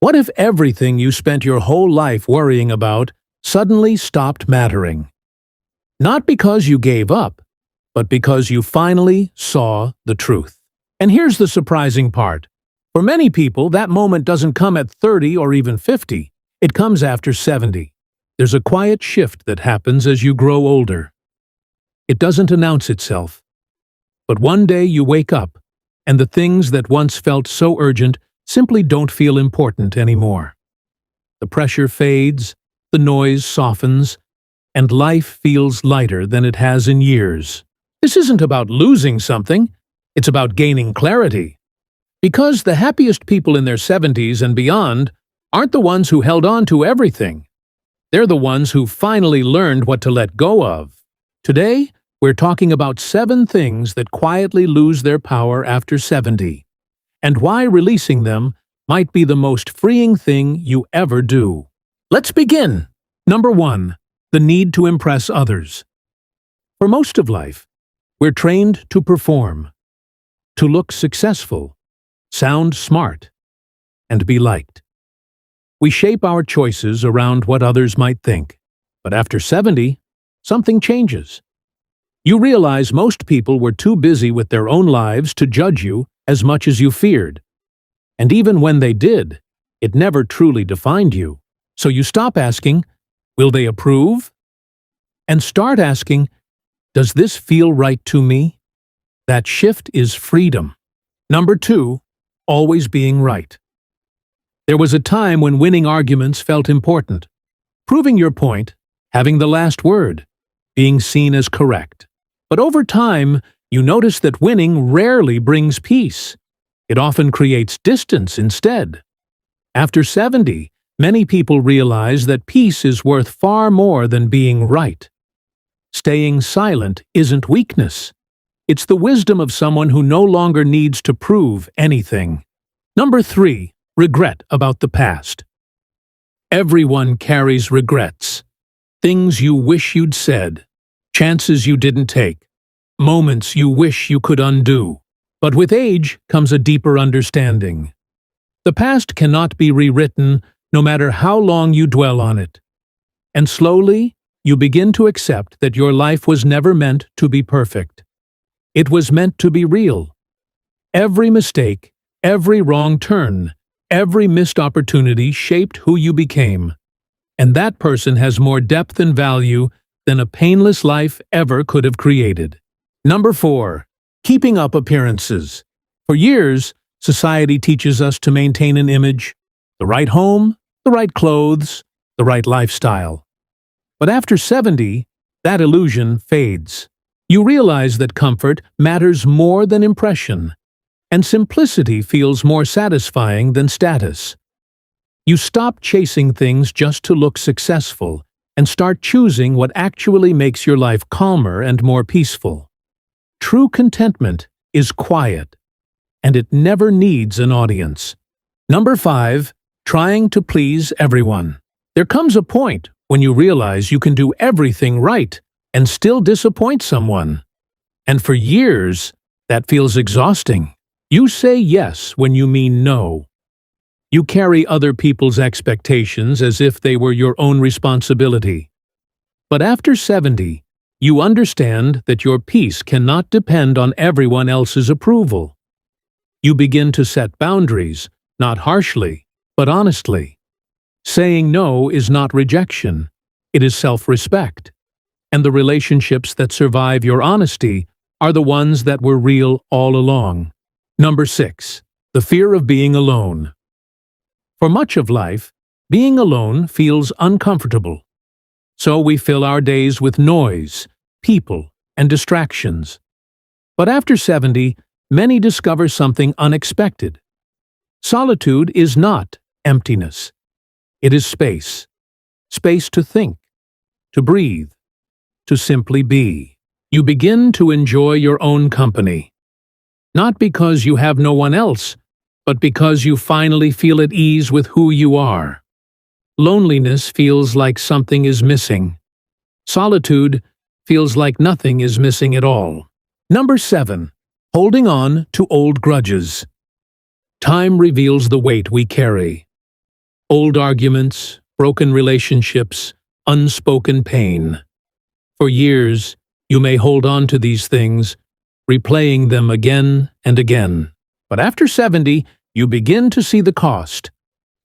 What if everything you spent your whole life worrying about suddenly stopped mattering? Not because you gave up, but because you finally saw the truth. And here's the surprising part. For many people, that moment doesn't come at 30 or even 50. It comes after 70. There's a quiet shift that happens as you grow older. It doesn't announce itself. But one day you wake up, and the things that once felt so urgent simply don't feel important anymore. The pressure fades, the noise softens, and life feels lighter than it has in years. This isn't about losing something, it's about gaining clarity. Because the happiest people in their 70s and beyond aren't the ones who held on to everything. They're the ones who finally learned what to let go of. Today, we're talking about 7 things that quietly lose their power after 70, and why releasing them might be the most freeing thing you ever do. Let's begin. Number 1. The need to impress others. For most of life, we're trained to perform, to look successful, sound smart, and be liked. We shape our choices around what others might think. But after 70, something changes. You realize most people were too busy with their own lives to judge you as much as you feared. And even when they did, it never truly defined you. So you stop asking, will they approve? And start asking, does this feel right to me? That shift is freedom. Number 2, always being right. There was a time when winning arguments felt important. Proving your point, having the last word, being seen as correct. But over time, you notice that winning rarely brings peace. It often creates distance instead. After 70, many people realize that peace is worth far more than being right. Staying silent isn't weakness. It's the wisdom of someone who no longer needs to prove anything. Number 3, regret about the past. Everyone carries regrets. Things you wish you'd said, chances you didn't take, moments you wish you could undo. But with age comes a deeper understanding. The past cannot be rewritten no matter how long you dwell on it. And slowly, you begin to accept that your life was never meant to be perfect. It was meant to be real. Every mistake, every wrong turn, every missed opportunity shaped who you became. And that person has more depth and value than a painless life ever could have created. Number 4, keeping up appearances. For years, society teaches us to maintain an image, the right home, the right clothes, the right lifestyle. But after 70, that illusion fades. You realize that comfort matters more than impression, and simplicity feels more satisfying than status. You stop chasing things just to look successful and start choosing what actually makes your life calmer and more peaceful. True contentment is quiet, and it never needs an audience. Number 5, trying to please everyone. There comes a point when you realize you can do everything right and still disappoint someone. And for years, that feels exhausting. You say yes when you mean no. You carry other people's expectations as if they were your own responsibility. But after 70, you understand that your peace cannot depend on everyone else's approval. You begin to set boundaries, not harshly, but honestly. Saying no is not rejection, it is self-respect. And the relationships that survive your honesty are the ones that were real all along. Number 6, the fear of being alone. For much of life, being alone feels uncomfortable. So we fill our days with noise, people, and distractions. But after 70, many discover something unexpected. Solitude is not emptiness. It is space. Space to think, to breathe, to simply be. You begin to enjoy your own company. Not because you have no one else, but because you finally feel at ease with who you are. Loneliness feels like something is missing. Solitude feels like nothing is missing at all. Number 7, holding on to old grudges. Time reveals the weight we carry. Old arguments, broken relationships, unspoken pain. For years, you may hold on to these things, replaying them again and again. But after 70, you begin to see the cost.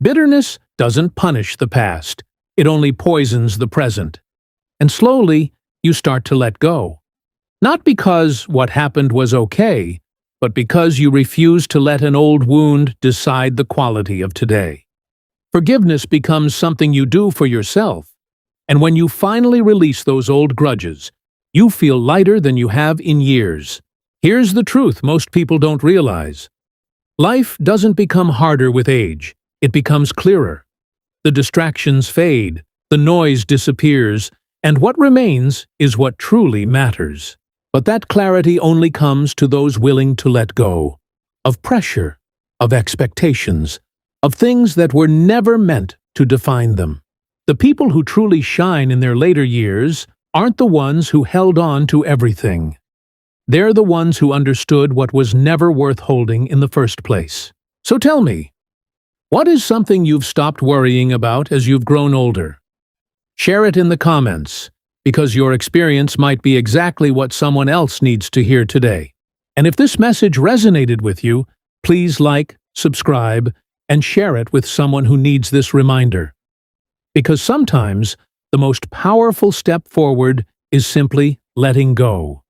Bitterness doesn't punish the past. It only poisons the present. And slowly, you start to let go. Not because what happened was okay, but because you refuse to let an old wound decide the quality of today. Forgiveness becomes something you do for yourself. And when you finally release those old grudges, you feel lighter than you have in years. Here's the truth most people don't realize. Life doesn't become harder with age. It becomes clearer. The distractions fade, the noise disappears, and what remains is what truly matters. But that clarity only comes to those willing to let go of pressure, of expectations, of things that were never meant to define them. The people who truly shine in their later years aren't the ones who held on to everything. They're the ones who understood what was never worth holding in the first place. So tell me, what is something you've stopped worrying about as you've grown older? Share it in the comments, because your experience might be exactly what someone else needs to hear today. And if this message resonated with you, please like, subscribe, and share it with someone who needs this reminder. Because sometimes the most powerful step forward is simply letting go.